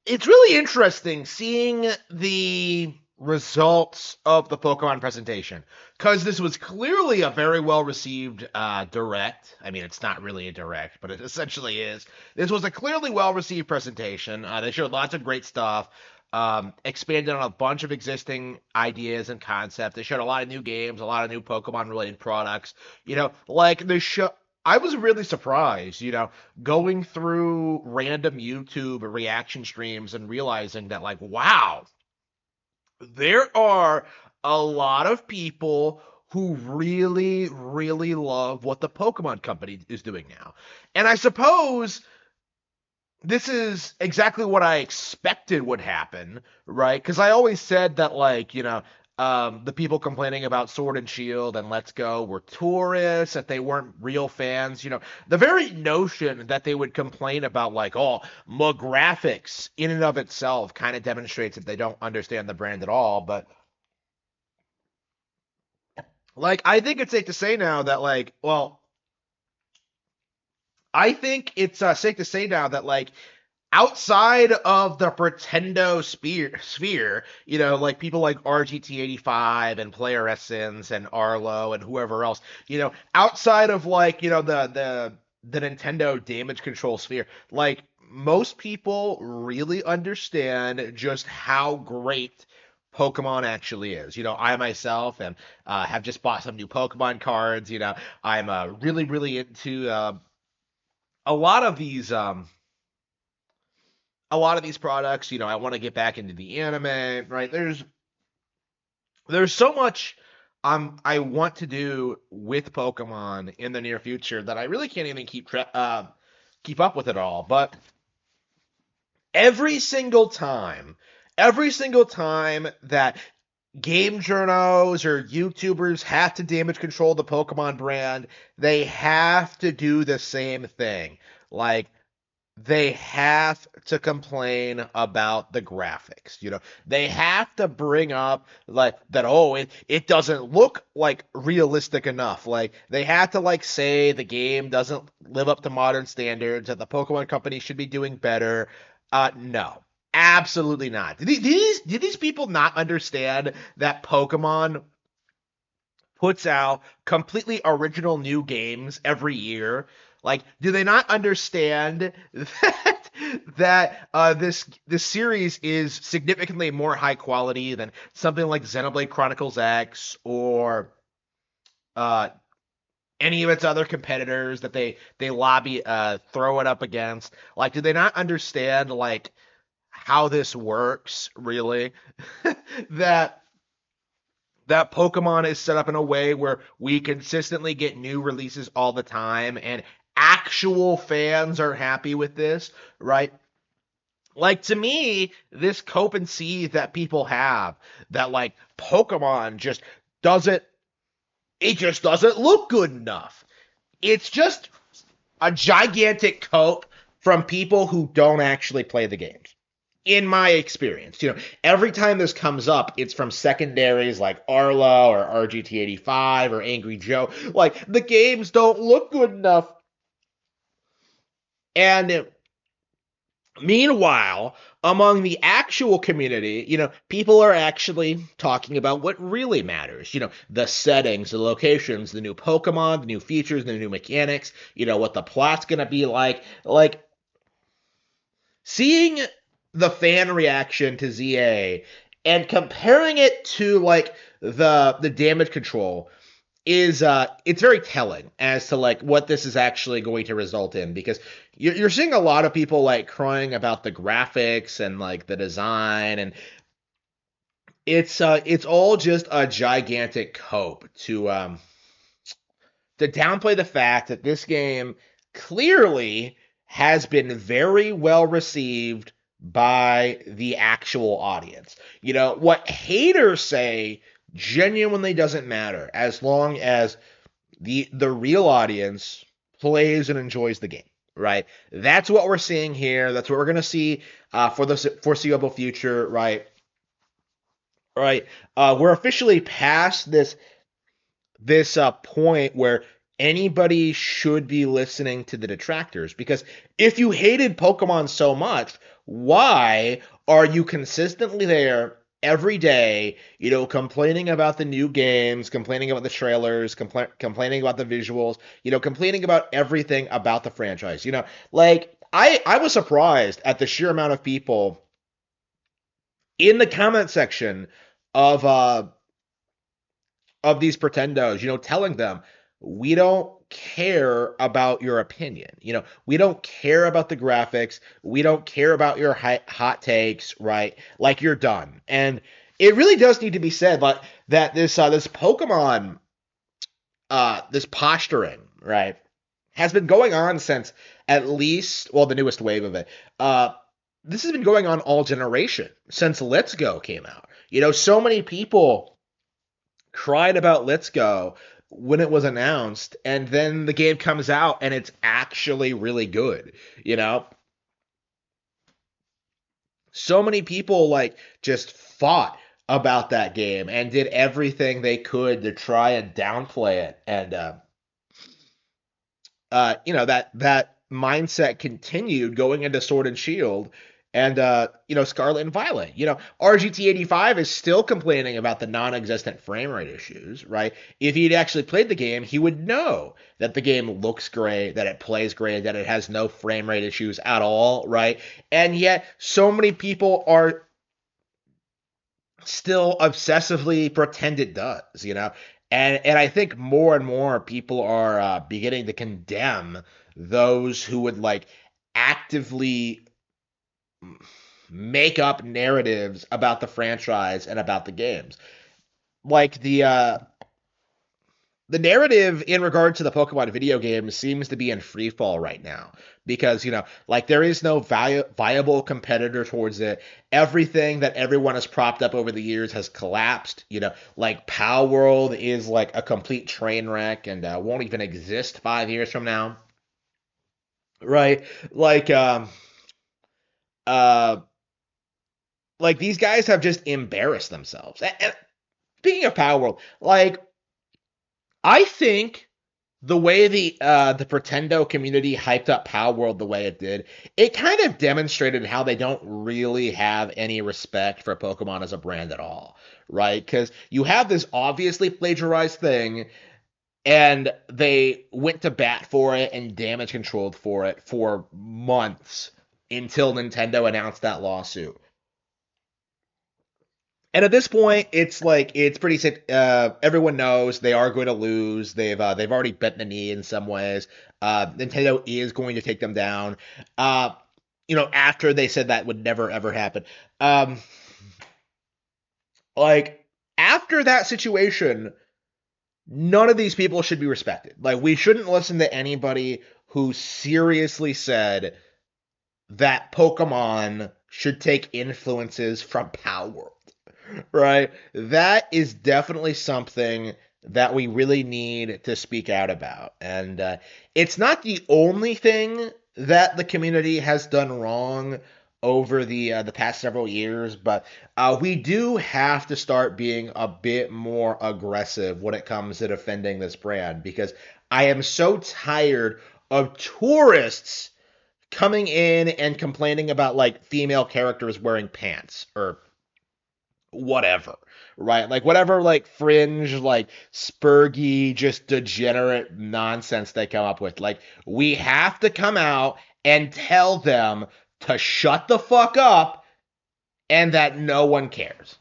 it's really interesting seeing the results of the Pokemon presentation because this was clearly a very well received direct. I mean, it's not really a direct, but it essentially is. This was a clearly well received presentation. They showed lots of great stuff, expanded on a bunch of existing ideas and concepts. They showed a lot of new games, a lot of new Pokemon related products. Like the show. I was really surprised, going through random YouTube reaction streams and realizing that, like, wow, there are a lot of people who really, really love what the Pokemon Company is doing now. And I suppose this is exactly what I expected would happen, right? Because I always said that, like, the people complaining about Sword and Shield and Let's Go were tourists, that they weren't real fans. The very notion that they would complain about, like, oh, more graphics in and of itself kind of demonstrates that they don't understand the brand at all. But, like, I think it's safe to say now that, like, well, I think it's safe to say now that, like, outside of the Pretendo sphere, like people like RGT85 and Player Essence and Arlo and whoever else, outside of, like, the Nintendo damage control sphere, like, most people really understand just how great Pokemon actually is. I myself have just bought some new Pokemon cards. I'm really, really into a lot of these a lot of these products. I want to get back into the anime, right? There's so much I want to do with Pokemon in the near future that I really can't even keep up with it all. But every single time, every single time that game journos or YouTubers have to damage control the Pokemon brand, they have to do the same thing. Like, they have to complain about the graphics. They have to bring up, like, that, oh, it doesn't look like realistic enough. Like, they have to, like, say the game doesn't live up to modern standards, that the Pokemon Company should be doing better. No. Absolutely not. Did these people not understand that Pokemon puts out completely original new games every year? Like, do they not understand that this series is significantly more high quality than something like Xenoblade Chronicles X or uh, any of its other competitors that they lobby throw it up against? Like, do they not understand, like, how this works really? that that Pokemon is set up in a way where we consistently get new releases all the time, and actual fans are happy with this, right? Like, to me, this cope and see that people have, that, like, Pokemon doesn't just doesn't look good enough. It's just a gigantic cope from people who don't actually play the games. In my experience, every time this comes up, it's from secondaries like Arlo or RGT85 or Angry Joe. Like, the games don't look good enough. And meanwhile, among the actual community, people are actually talking about what really matters. The settings, the locations, the new Pokemon, the new features, the new mechanics, what the plot's going to be like. Like, seeing the fan reaction to ZA and comparing it to, like, the damage control is it's very telling as to, like, what this is actually going to result in, because you're seeing a lot of people, like, crying about the graphics and, like, the design, and it's all just a gigantic cope to downplay the fact that this game clearly has been very well received by the actual audience. What haters say genuinely doesn't matter as long as the real audience plays and enjoys the game, right? That's what we're seeing here. That's what we're going to see for the foreseeable future, right? Right. We're officially past this point where anybody should be listening to the detractors, because if you hated Pokemon so much, Why are you consistently there every day, complaining about the new games, complaining about the trailers, complaining about the visuals, complaining about everything about the franchise? Like I was surprised at the sheer amount of people in the comment section of these pretendos, telling them we don't care about your opinion. We don't care about the graphics. We don't care about your hot takes, right? Like you're done. And it really does need to be said, like that this Pokemon this posturing, right, has been going on since at least, well, the newest wave of it. This has been going on all generation since Let's Go came out. So many people cried about Let's Go when it was announced, and then the game comes out and it's actually really good. You know, so many people like just fought about that game and did everything they could to try and downplay it, and that mindset continued going into Sword and Shield and Scarlet and Violet. RGT85 is still complaining about the non-existent frame rate issues, right? If he'd actually played the game, he would know that the game looks great, that it plays great, that it has no frame rate issues at all, right? And yet so many people are still obsessively pretend it does. And I think more and more people are beginning to condemn those who would like actively make up narratives about the franchise and about the games. Like the narrative in regard to the Pokemon video game seems to be in free fall right now because like there is no viable competitor towards it. Everything that everyone has propped up over the years has collapsed. Like Palworld is like a complete train wreck and won't even exist 5 years from now, right? Like uh like these guys have just embarrassed themselves. And speaking of Palworld, like I think the way the Pretendo community hyped up Palworld the way it did, it kind of demonstrated how they don't really have any respect for Pokemon as a brand at all, right? Because you have this obviously plagiarized thing, and they went to bat for it and damage controlled for it for months until Nintendo announced that lawsuit. And at this point, it's like it's pretty sick. Everyone knows they are going to lose. They've already bent the knee in some ways. Nintendo is going to take them down. Uh, after they said that would never ever happen. Um, like after that situation, none of these people should be respected. Like we shouldn't listen to anybody who seriously said that Pokemon should take influences from Power, right? That is definitely something that we really need to speak out about. And it's not the only thing that the community has done wrong over the past several years, but we do have to start being a bit more aggressive when it comes to defending this brand because I am so tired of tourists coming in and complaining about like female characters wearing pants or whatever, right? Like whatever like fringe, like spurgy, just degenerate nonsense they come up with. Like we have to come out and tell them to shut the fuck up and that no one cares.